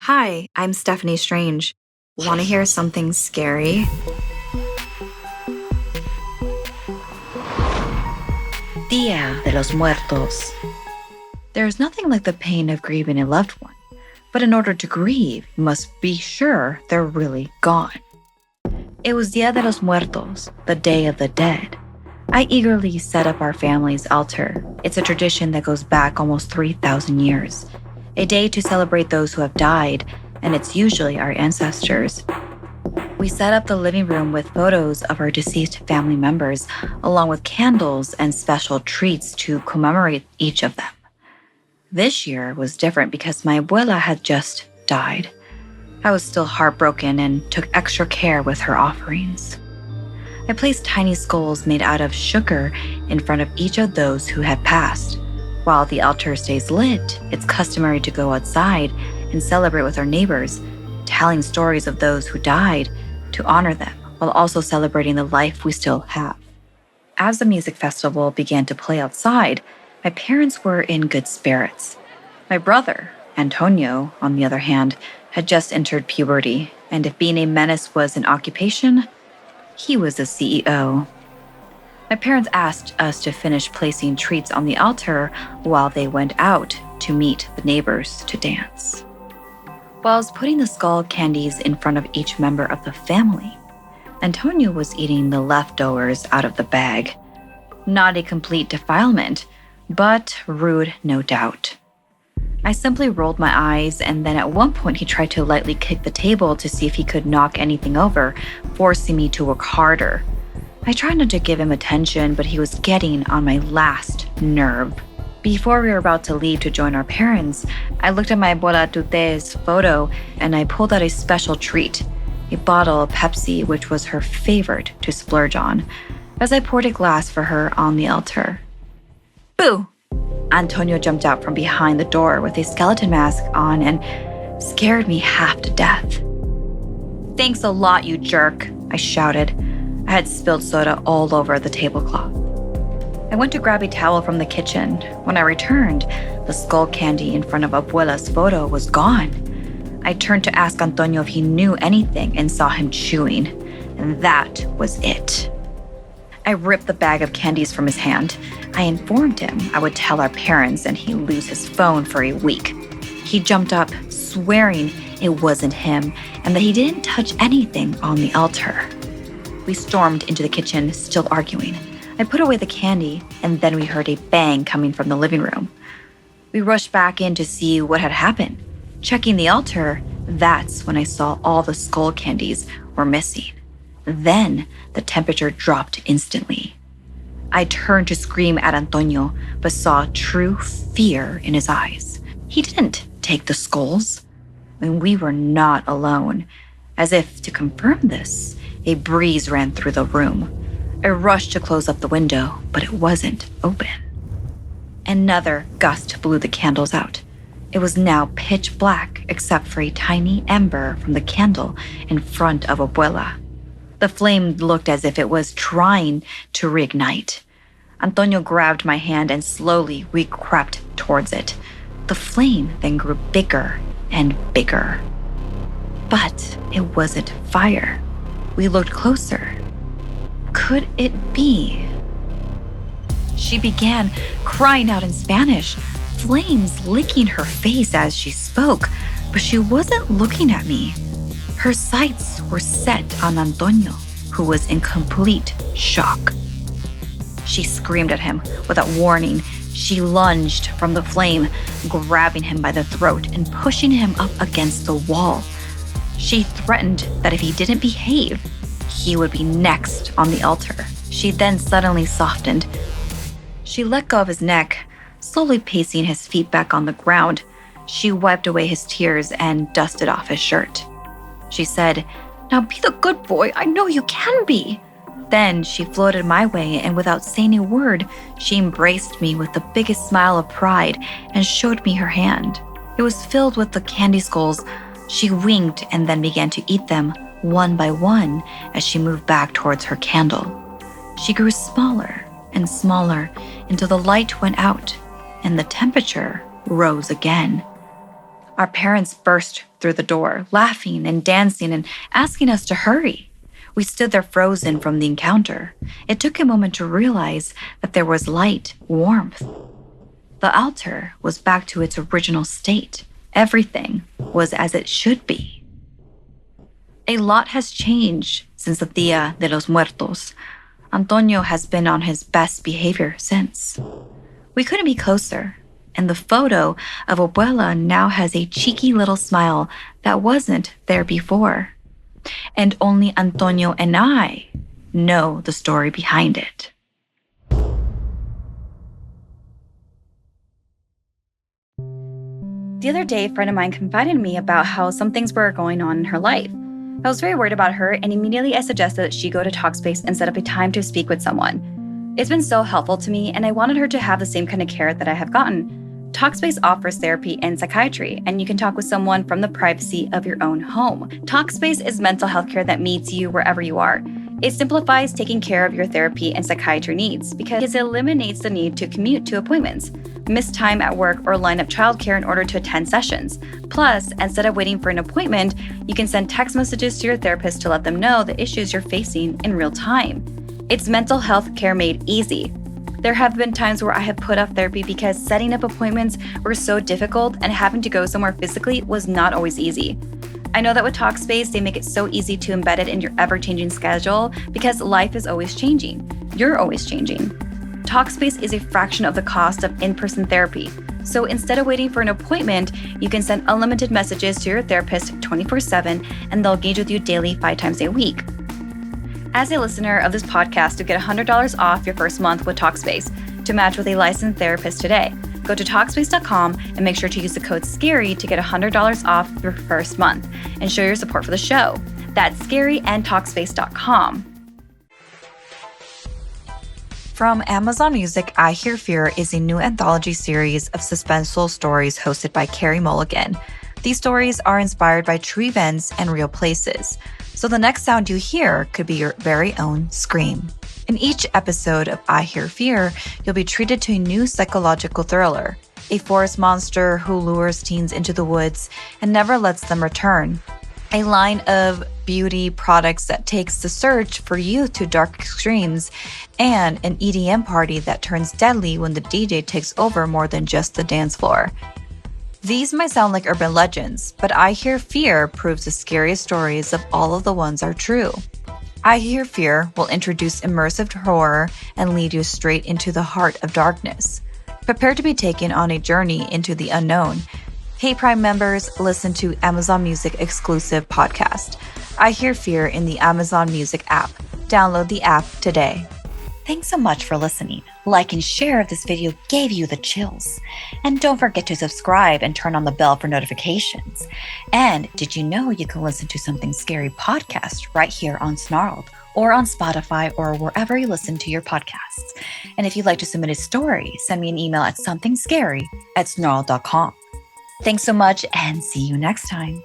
Hi, I'm Steffany Strange. Want to hear something scary? Día de los Muertos. There's nothing like the pain of grieving a loved one, but in order to grieve, you must be sure they're really gone. It was Día de los Muertos, the Day of the Dead. I eagerly set up our family's altar. It's a tradition that goes back almost 3,000 years. A day to celebrate those who have died, and it's usually our ancestors. We set up the living room with photos of our deceased family members, along with candles and special treats to commemorate each of them. This year was different because my abuela had just died. I was still heartbroken and took extra care with her offerings. I placed tiny skulls made out of sugar in front of each of those who had passed. While the altar stays lit, it's customary to go outside and celebrate with our neighbors, telling stories of those who died to honor them, while also celebrating the life we still have. As the music festival began to play outside, my parents were in good spirits. My brother, Antonio, on the other hand, had just entered puberty, and if being a menace was an occupation, he was a CEO. My parents asked us to finish placing treats on the altar while they went out to meet the neighbors to dance. While I was putting the skull candies in front of each member of the family, Antonio was eating the leftovers out of the bag. Not a complete defilement, but rude, no doubt. I simply rolled my eyes, and then at one point he tried to lightly kick the table to see if he could knock anything over, forcing me to work harder. I tried not to give him attention, but he was getting on my last nerve. Before we were about to leave to join our parents, I looked at my abuela Tute's photo and I pulled out a special treat, a bottle of Pepsi, which was her favorite to splurge on, as I poured a glass for her on the altar. Boo! Antonio jumped out from behind the door with a skeleton mask on and scared me half to death. Thanks a lot, you jerk, I shouted. I had spilled soda all over the tablecloth. I went to grab a towel from the kitchen. When I returned, the skull candy in front of Abuela's photo was gone. I turned to ask Antonio if he knew anything and saw him chewing, and that was it. I ripped the bag of candies from his hand. I informed him I would tell our parents and he'd lose his phone for a week. He jumped up, swearing it wasn't him and that he didn't touch anything on the altar. We stormed into the kitchen, still arguing. I put away the candy, and then we heard a bang coming from the living room. We rushed back in to see what had happened. Checking the altar, that's when I saw all the skull candies were missing. Then the temperature dropped instantly. I turned to scream at Antonio, but saw true fear in his eyes. He didn't take the skulls, and we were not alone. As if to confirm this, a breeze ran through the room. I rushed to close up the window, but it wasn't open. Another gust blew the candles out. It was now pitch black except for a tiny ember from the candle in front of Abuela. The flame looked as if it was trying to reignite. Antonio grabbed my hand and slowly we crept towards it. The flame then grew bigger and bigger. But it wasn't fire. We looked closer. Could it be? She began crying out in Spanish, flames licking her face as she spoke, but she wasn't looking at me. Her sights were set on Antonio, who was in complete shock. She screamed at him without warning. She lunged from the flame, grabbing him by the throat and pushing him up against the wall. She threatened that if he didn't behave, he would be next on the altar. She then suddenly softened. She let go of his neck, slowly pacing his feet back on the ground. She wiped away his tears and dusted off his shirt. She said, "Now be the good boy I know you can be." Then she floated my way, and without saying a word, she embraced me with the biggest smile of pride and showed me her hand. It was filled with the candy skulls. She winked and then began to eat them one by one as she moved back towards her candle. She grew smaller and smaller until the light went out and the temperature rose again. Our parents burst through the door, laughing and dancing and asking us to hurry. We stood there frozen from the encounter. It took a moment to realize that there was light, warmth. The altar was back to its original state. Everything was as it should be. A lot has changed since the Dia de los Muertos. Antonio has been on his best behavior since. We couldn't be closer, and the photo of Abuela now has a cheeky little smile that wasn't there before. And only Antonio and I know the story behind it. The other day, a friend of mine confided in me about how some things were going on in her life. I was very worried about her, and immediately I suggested that she go to Talkspace and set up a time to speak with someone. It's been so helpful to me, and I wanted her to have the same kind of care that I have gotten. Talkspace offers therapy and psychiatry, and you can talk with someone from the privacy of your own home. Talkspace is mental health care that meets you wherever you are. It simplifies taking care of your therapy and psychiatry needs because it eliminates the need to commute to appointments, miss time at work, or line up childcare in order to attend sessions. Plus, instead of waiting for an appointment, you can send text messages to your therapist to let them know the issues you're facing in real time. It's mental health care made easy. There have been times where I have put off therapy because setting up appointments were so difficult and having to go somewhere physically was not always easy. I know that with Talkspace, they make it so easy to embed it in your ever-changing schedule because life is always changing. You're always changing. Talkspace is a fraction of the cost of in-person therapy. So instead of waiting for an appointment, you can send unlimited messages to your therapist 24/7 and they'll engage with you daily 5 times a week. As a listener of this podcast, you get $100 off your first month with Talkspace. To match with a licensed therapist today, go to Talkspace.com and make sure to use the code SCARY to get $100 off your first month and show your support for the show. That's SCARY and Talkspace.com. From Amazon Music, I Hear Fear is a new anthology series of suspenseful stories hosted by Carrie Mulligan. These stories are inspired by true events and real places, so the next sound you hear could be your very own scream. In each episode of I Hear Fear, you'll be treated to a new psychological thriller, a forest monster who lures teens into the woods and never lets them return, a line of beauty products that takes the search for youth to dark extremes, and an EDM party that turns deadly when the DJ takes over more than just the dance floor. These might sound like urban legends, but I Hear Fear proves the scariest stories of all of the ones are true. I Hear Fear will introduce immersive horror and lead you straight into the heart of darkness. Prepare to be taken on a journey into the unknown. Hey Prime members, listen to Amazon Music exclusive podcast, I Hear Fear in the Amazon Music app. Download the app today. Thanks so much for listening. Like and share if this video gave you the chills. And don't forget to subscribe and turn on the bell for notifications. And did you know you can listen to Something Scary podcast right here on Snarled or on Spotify or wherever you listen to your podcasts? And if you'd like to submit a story, send me an email at somethingscary@snarled.com. Thanks so much and see you next time.